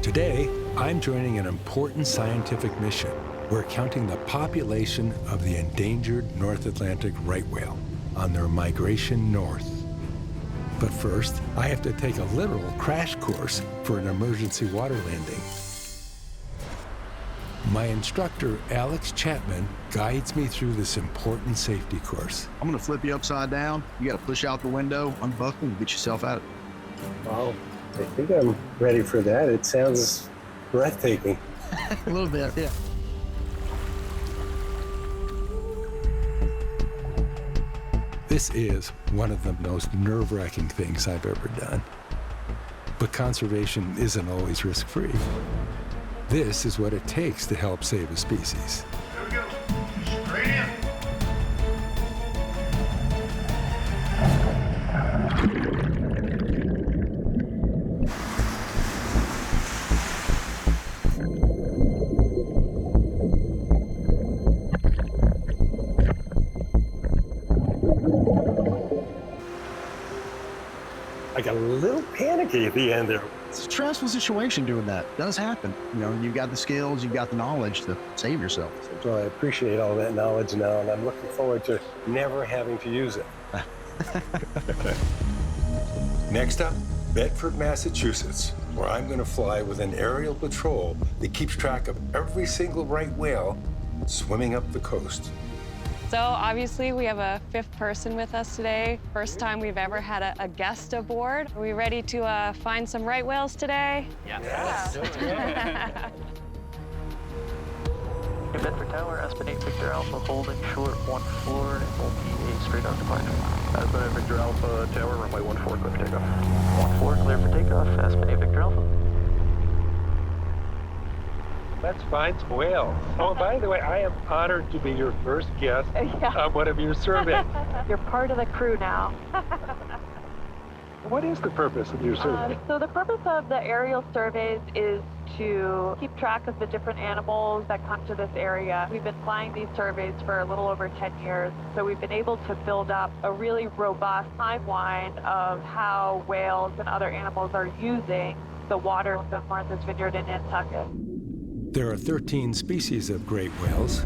Today, I'm joining an important scientific mission. We're counting the population of the endangered North Atlantic right whale on their migration north. But first, I have to take a literal crash course for an emergency water landing. My instructor, Alex Chapman, guides me through this important safety course. I'm gonna flip you upside down. You gotta push out the window, unbuckle, and get yourself out. Well, I think I'm ready for that. It sounds breathtaking. A little bit, yeah. This is one of the most nerve-wracking things I've ever done. But conservation isn't always risk-free. This is what it takes to help save a species. There we go. Straight in. I got a little panicky at the end there. It's a stressful situation doing that. It does happen. You know, you've got the skills, you've got the knowledge to save yourself. So I appreciate all that knowledge now, and I'm looking forward to never having to use it. Next up, Bedford, Massachusetts, where I'm going to fly with an aerial patrol that keeps track of every single right whale swimming up the coast. So obviously we have a fifth person with us today. First time we've ever had a guest aboard. Are we ready to find some right whales today? Yes. Bedford Tower, Aspen 8 Victor Alpha, holding short 1-4, and will be a straight on departure. Aspen 8 Victor Alpha Tower, runway 14, clear for takeoff. 1-4, clear for takeoff, Aspen 8 Victor Alpha. Let's find some whales. Oh, by the way, I am honored to be your first guest on one of your surveys. You're part of the crew now. What is the purpose of your survey? So the purpose of the aerial surveys is to keep track of the different animals that come to this area. We've been flying these surveys for a little over 10 years, so we've been able to build up a really robust timeline of how whales and other animals are using the waters of Martha's Vineyard and Nantucket. There are 13 species of great whales,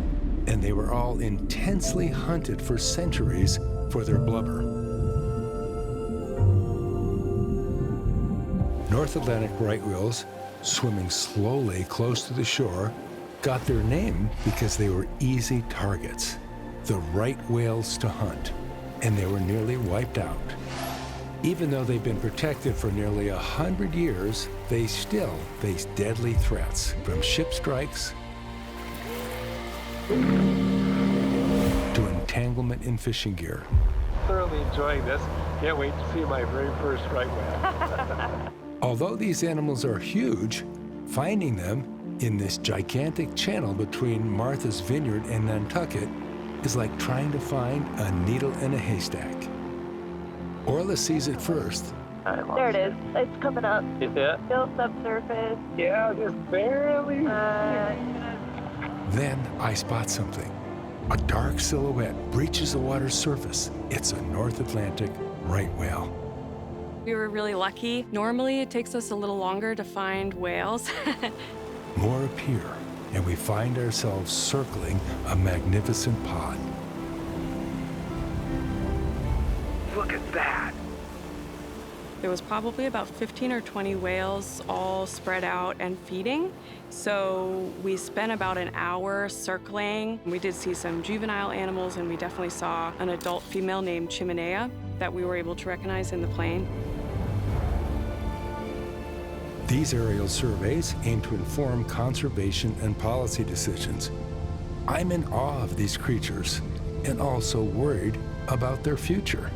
and they were all intensely hunted for centuries for their blubber. North Atlantic right whales, swimming slowly close to the shore, got their name because they were easy targets, the right whales to hunt, and they were nearly wiped out. Even though they've been protected for nearly 100 years, they still face deadly threats, from ship strikes to entanglement in fishing gear. Thoroughly enjoying this. Can't wait to see my very first right whale. Although these animals are huge, finding them in this gigantic channel between Martha's Vineyard and Nantucket is like trying to find a needle in a haystack. Orla sees it first. There it is. It's coming up. Is it? Still subsurface. Yeah, just barely. Then I spot something. A dark silhouette breaches the water's surface. It's a North Atlantic right whale. We were really lucky. Normally it takes us a little longer to find whales. More appear, and we find ourselves circling a magnificent pod. Look at that. There was probably about 15 or 20 whales all spread out and feeding. So we spent about an hour circling. We did see some juvenile animals, and we definitely saw an adult female named Chimenea that we were able to recognize in the plane. These aerial surveys aim to inform conservation and policy decisions. I'm in awe of these creatures and also worried about their future.